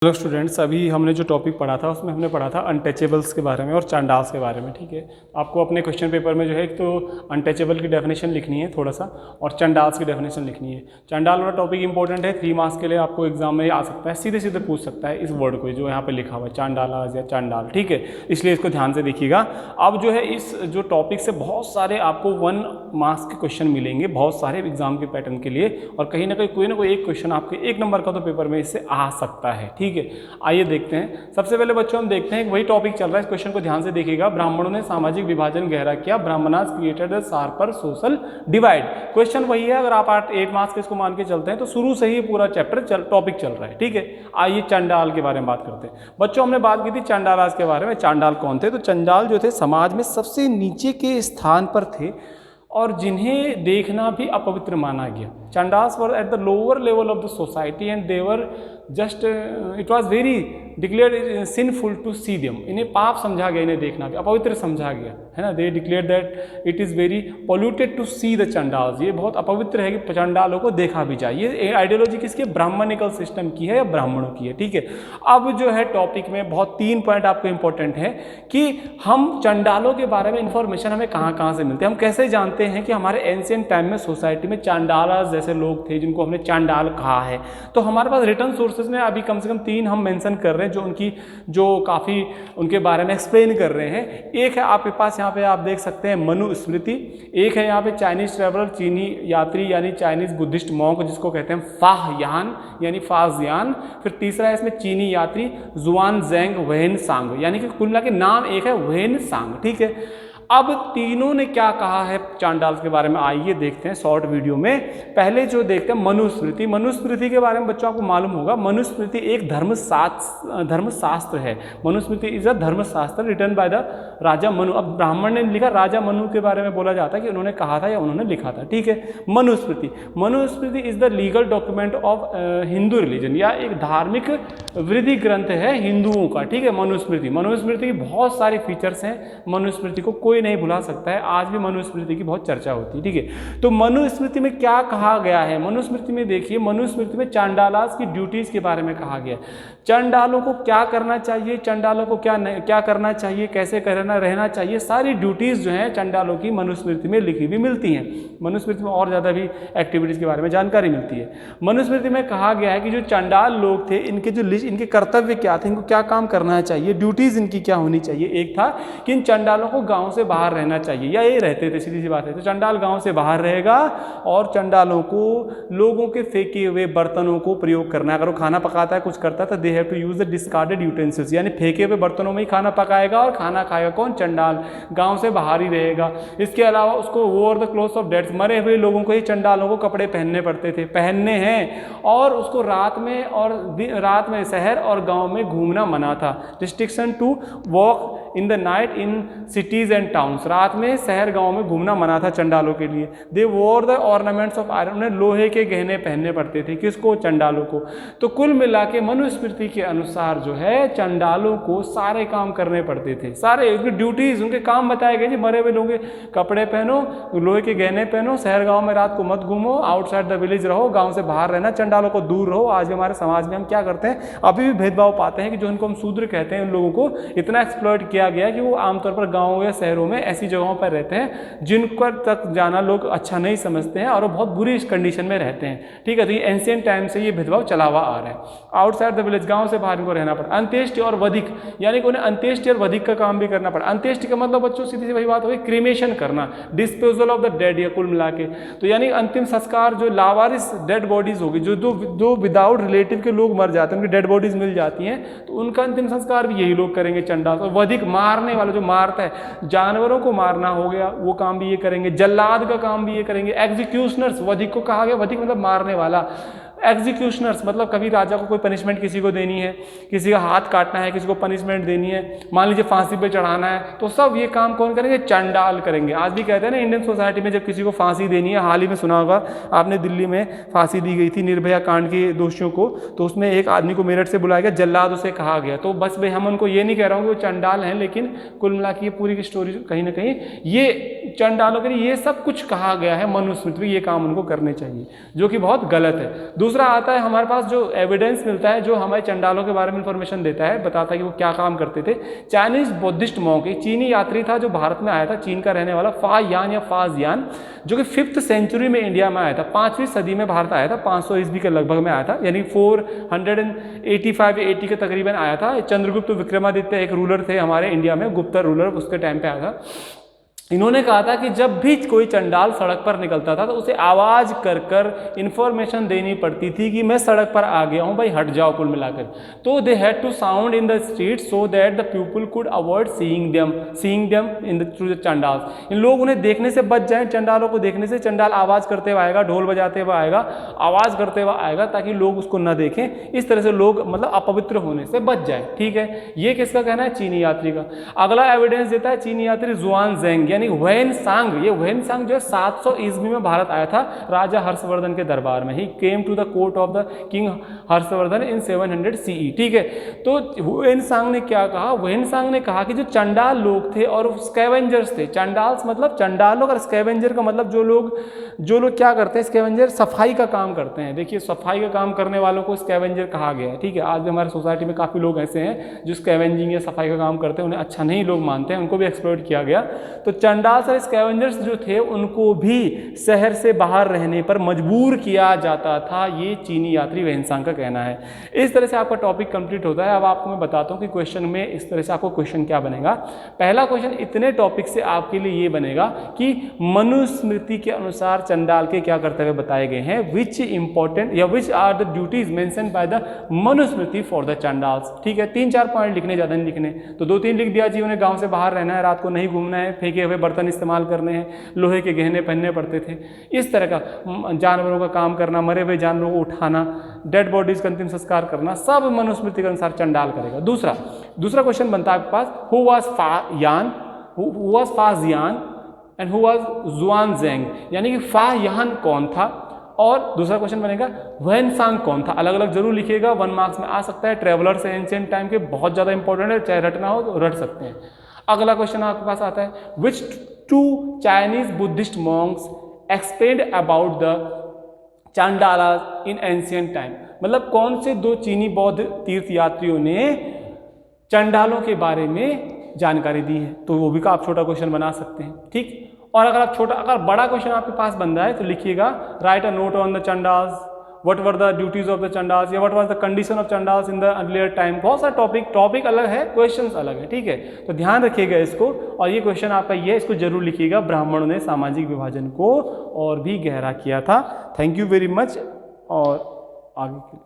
Hello students, अभी हमने जो टॉपिक पढ़ा था उसमें हमने पढ़ा था अनटचेबल्स के बारे में और चांडाल्स के बारे में। ठीक है, आपको अपने क्वेश्चन पेपर में जो है एक तो अनटचेबल की डेफिनेशन लिखनी है थोड़ा सा, और चांडाल्स की डेफिनेशन लिखनी है। चांडाल वाला टॉपिक इंपॉर्टेंट है, 3 मार्क्स के लिए आपको एग्जाम में आ सकता है, सीधे सीधे पूछ सकता है इस वर्ड को जो यहाँ पे लिखा हुआ है चांडालाज या चांडाल। ठीक है, इसलिए इसको ध्यान से देखिएगा। अब जो है इस जो टॉपिक से बहुत सारे आपको 1 मार्क्स के क्वेश्चन मिलेंगे, बहुत सारे एग्जाम के पैटर्न के लिए, और कहीं ना कोई एक क्वेश्चन आपके 1 नंबर का तो पेपर में इससे आ सकता है। ठीक है, आइए देखते हैं। सबसे पहले बच्चों हम देखते हैं, वही टॉपिक चल रहा है, इस क्वेश्चन को ध्यान से देखिएगा। ब्राह्मणों ने सामाजिक विभाजन गहरा किया, Brahmanas created the sharper social divide. Question वही है, अगर आप 8 मार्क्स के इसको मान के चलते हैं तो शुरू से ही पूरा चैप्टर टॉपिक चल रहा है। ठीक है, आइए चांडाल के बारे में बात करते हैं। बच्चों हमने बात की थी चांडालाज के बारे में। चांडाल कौन थे? तो चांडाल जो थे समाज में सबसे नीचे के स्थान पर थे और जिन्हें देखना भी अपवित्र माना गया। Chandals were at the lower level of the society and they were just it was very declared sinful to see them. इन्हें पाप समझा गया, इन्हें देखना भी अपवित्र समझा गया है ना। They declare that it is very polluted to see the Chandals. ये बहुत अपवित्र है कि चांडालों को देखा भी जाए। ये आइडियोलॉजी किसकी? ब्राह्मणिकल सिस्टम की है या ब्राह्मणों की है। ठीक है, अब जो है टॉपिक में बहुत 3 पॉइंट आपको इंपॉर्टेंट है कि हम चांडालों के बारे में इंफॉर्मेशन हमें कहाँ कहाँ से मिलते हैं। हम कैसे जानते हैं कि हमारे एंशिएंट टाइम में सोसाइटी में चांडालाज जैसे लोग थे जिनको हमने चांडाल कहा है। तो हमारे पास रिटर्न सोर्सेज में अभी कम से कम 3 हम मेंशन कर रहे हैं जो उनकी जो काफ़ी उनके बारे में एक्सप्लेन कर रहे हैं। एक है आपके पास यहाँ पे आप देख सकते हैं मनुस्मृति, एक है यहाँ पे चाइनीज ट्रैवलर, चीनी यात्री यानी चाइनीज बुद्धिस्ट मॉन्क जिसको कहते हैं फाहयान यानी फाजियान। फिर तीसरा है इसमें चीनी यात्री जुआन जेंग वेन सांग, यानी कि कुल मिला के नाम एक है वेन सांग। ठीक है, अब तीनों ने क्या कहा है चांडाल्स के बारे में, आइए देखते हैं शॉर्ट वीडियो में। पहले जो देखते हैं मनुस्मृति। मनुस्मृति के बारे में बच्चों आपको मालूम होगा, मनुस्मृति एक धर्मशास्त्र है। मनुस्मृति इज अ धर्मशास्त्र रिटन बाय द राजा मनु। अब ब्राह्मण ने लिखा, राजा मनु के बारे में बोला जाता है कि उन्होंने कहा था या उन्होंने लिखा था। ठीक है, Manusmriti is the legal document of Hindu religion, या एक धार्मिक विधि ग्रंथ है हिंदुओं का। ठीक है, मनुस्मृति की बहुत सारे फीचर्स हैं। मनुस्मृति को कोई नहीं भुला सकता है, आज भी मनुस्मृति की बहुत चर्चा होती है। ठीक है, तो मनुस्मृति में क्या कहा गया है? मनुस्मृति में देखिए, मनुस्मृति में चांडालास की ड्यूटीज के बारे में कहा गया। चांडालों को क्या करना चाहिए, चांडालों को क्या करना चाहिए, कैसे रहना चाहिए, सारी ड्यूटीज जो हैं चांडालों की मनुस्मृति में लिखी हुई मिलती हैं। मनुस्मृति में और ज़्यादा भी एक्टिविटीज़ के बारे में जानकारी मिलती है। मनुस्मृति में कहा गया है कि जो चांडाल लोग थे इनके कर्तव्य क्या थे, इनको क्या काम करना चाहिए, ड्यूटीज़ इनकी क्या होनी चाहिए। एक था कि इन चांडालों को गाँव से बाहर रहना चाहिए, या ये रहते थे, सीधी सी बात है। तो चांडाल गांव से बाहर रहेगा और चांडालों को लोगों के फेंके हुए बर्तनों को प्रयोग करना है। अगर वो खाना पकाता है, कुछ करता है, तो they have to use the discarded utensils, यानी फेंके हुए बर्तनों में ही खाना पकाएगा। और खाना खाएगा कौन? चांडाल। गांव से बाहर ही रहेगा। इसके अलावा उसको वोर द क्लोथ्स ऑफ डेड्स, मरे हुए लोगों को ही चांडालों को कपड़े पहनने पड़ते थे, पहनने हैं। और उसको रात में शहर और गाँव में घूमना मना था। Restriction to walk in the night in cities and towns, रात में शहर गांव में घूमना मना था चंडालों के लिए। दे वोर द ऑर्नामेंट्स ऑफ आयरन, उन्हें लोहे के गहने पहनने पड़ते थे। किसको? चंडालों को। तो कुल मिला के मनुस्मृति के अनुसार जो है चंडालों को सारे काम करने पड़ते थे, सारे उनकी ड्यूटीज, उनके काम बताए गए। जी, मरे हुए लोगों के कपड़े पहनो, लोहे के गहने पहनो, शहर गाँव में रात को मत घूमो, आउटसाइड द विलेज रहो, गाँव से बाहर रहना, चंडालों को दूर रहो। आज हमारे समाज में हम क्या करते हैं, अभी भी भेदभाव पाते हैं कि जो इनको हम शूद्र कहते हैं, उन लोगों को इतना एक्सप्लॉइट किया गया कि वो आमतौर पर गाँव या शहरों में ऐसी जगहों पर रहते हैं जिनको तक जाना लोग अच्छा नहीं समझते हैं और वो बहुत बुरी कंडीशन में रहते हैं। ठीक है, तो ये एंशिएंट टाइम से ये भेदभाव चला हुआ आ रहा है। आउटसाइड द विलेज, गांव से बाहर इनको रहना पड़ा। अंत्येष्टि और वधिक, यानी कि उन्हें अंत्येष्टि और वधिक का काम भी करना पड़ा। अंत्येष्टि का मतलब बच्चों सीधी सी वही बात हो गई, क्रीमेशन करना, डिस्पोजल ऑफ द डेड, या कुल मिला के तो यानी अंतिम संस्कार जो लावारिस डेड बॉडीज होगी, जो विदाउट रिलेटिव के लोग मर जाते हैं, उनकी डेड बॉडीज मिल जाती हैं, तो उनका अंतिम संस्कार भी यही लोग करेंगे चंडाल। और वधिक, मारने वाला जो मारता है, जानवरों को मारना हो गया, वो काम भी ये करेंगे। जल्लाद का काम भी ये करेंगे। एग्जीक्यूशनर्स, वधिक को कहा गया, वधिक मतलब मारने वाला। एग्जीक्यूशनर्स मतलब कभी राजा को कोई पनिशमेंट किसी को देनी है, किसी का हाथ काटना है, किसी को पनिशमेंट देनी है, मान लीजिए फांसी पे चढ़ाना है, तो सब ये काम कौन करेंगे? चांडाल करेंगे। आज भी कहते हैं ना इंडियन सोसाइटी में जब किसी को फांसी देनी है, हाल ही में सुना होगा आपने, दिल्ली में फांसी दी गई थी निर्भया कांड के दोषियों को, तो उसमें एक आदमी को मेरठ से बुलाया गया, जल्लाद उसे कहा गया। तो बस भाई हम उनको ये नहीं कह रहा हूँ कि वो चांडाल हैं, लेकिन कुल मिला के ये पूरी की स्टोरी कहीं ना कहीं ये चंडालों के लिए ये सब कुछ कहा गया है मनुस्मृति में, ये काम उनको करने चाहिए, जो कि बहुत गलत है। दूसरा आता है हमारे पास जो एविडेंस मिलता है, जो हमारे चंडालों के बारे में इंफॉर्मेशन देता है, बताता है कि वो क्या काम करते थे। चाइनीज बुद्धिस्ट मॉन्क, एक चीनी यात्री था जो भारत में आया था, चीन का रहने वाला, फायान या फाजियान, जो कि 5th सेंचुरी में इंडिया में आया था, 5वीं सदी में भारत आया था, 500 ईस्वी के लगभग में आया था, यानी 485 के तकरीबन आया था। चंद्रगुप्त विक्रमादित्य एक रूलर थे हमारे इंडिया में, गुप्ता रूलर, उसके टाइम पे आया था। इन्होंने कहा था कि जब भी कोई चंडाल सड़क पर निकलता था तो उसे आवाज़ कर कर इन्फॉर्मेशन देनी पड़ती थी कि मैं सड़क पर आ गया हूँ, भाई हट जाओ कुल मिलाकर। तो they had to sound in the street so that the people could avoid seeing them in the through the chandals. इन लोग उन्हें देखने से बच जाएं, चंडालों को देखने से। चंडाल आवाज़ करते हुए आएगा, ढोल बजाते हुए आएगा, आवाज़ करते हुए आएगा, ताकि लोग उसको न देखें। इस तरह से लोग मतलब अपवित्र होने से बच जाए। ठीक है, ये किसका कहना है? चीनी यात्री का। अगला एविडेंस देता है चीनी यात्री जुआनजेंग, यानी वेनसांग। ये वेनसांग जो है 700 ईस्वी में भारत आया था राजा हर्षवर्धन के दरबार में। He came to the court of the king Harshvardhan in 700 CE। ठीक है, तो वेनसांग ने क्या कहा? वेनसांग ने कहा कि जो चंडाल लोग थे और स्कैवेंजर्स थे, चंडाल्स मतलब चंडाल लोग, और स्कैवेंजर का मतलब जो लोग क्या करते हैं, स्कैवेंजर सफाई का काम करते हैं। देखिए, सफाई का काम करने वालों को स्कैवेंजर कहा गया है। ठीक है, आज भी हमारे सोसाइटी में काफ़ी लोग ऐसे हैं जो स्कैवेंजिंग या सफाई का काम करते हैं, उन्हें अच्छा नहीं लोग मानते हैं, उनको भी एक्सप्लॉइट किया गया। तो चंडाल और स्कैवेंजर्स जो थे उनको भी शहर से बाहर रहने पर मजबूर किया जाता था, ये चीनी यात्री वेनसांग का कहना है। इस तरह से आपका टॉपिक कंप्लीट होता है। अब आपको मैं बताता हूँ कि क्वेश्चन में इस तरह से आपको क्वेश्चन क्या बनेगा। पहला क्वेश्चन इतने टॉपिक से आपके लिए ये बनेगा कि मनुस्मृति के अनुसार चंडाल के क्या कर्तव्य बताए गए हैं, विच इंपॉर्टेंट या which are the duties mention by the Manusmriti for the chandals. ठीक है, 3-4 पॉइंट लिखने, ज़्यादा नहीं लिखने। तो 2-3 लिख दिया जी, उन्हें गाँव से बाहर रहना है, रात को नहीं घूमना है, फेंके हुए बर्तन इस्तेमाल करने हैं, लोहे के गहने पहनने पड़ते थे, इस तरह का जानवरों का काम करना, मरे हुए जानवरों को उठाना, डेड बॉडीज का अंतिम संस्कार करना, सब मनुस्मृति के अनुसार चंडाल करेगा। दूसरा क्वेश्चन बनता है आपके पास, who was Faxian and who was Xuanzang, यानी कि फायान कौन था, और दूसरा क्वेश्चन बनेगा वेनसांग कौन था। अलग अलग जरूर लिखिएगा, 1 मार्क्स में आ सकता है। ट्रेवलर्स एंशिएंट टाइम के बहुत ज़्यादा इंपॉर्टेंट है, चाहे रटना हो तो रट सकते हैं। अगला क्वेश्चन आपके पास आता है, which 2 Chinese Buddhist monks explained about the chandalas in ancient time, मतलब कौन से 2 चीनी बौद्ध तीर्थ यात्रियों ने चंडालों के बारे में जानकारी दी है। तो वो भी का आप छोटा क्वेश्चन बना सकते हैं। ठीक, और अगर बड़ा क्वेश्चन आपके पास बन रहा है तो लिखिएगा, write a note on the chandals, what were the duties of the chandals, या what was the condition of chandals in the earlier time. बहुत सारा टॉपिक अलग है, क्वेश्चंस अलग है। ठीक है, तो ध्यान रखिएगा इसको, और ये क्वेश्चन आपका ये है, इसको जरूर लिखिएगा, ब्राह्मणों ने सामाजिक विभाजन को और भी गहरा किया था। थैंक यू वेरी मच, और आगे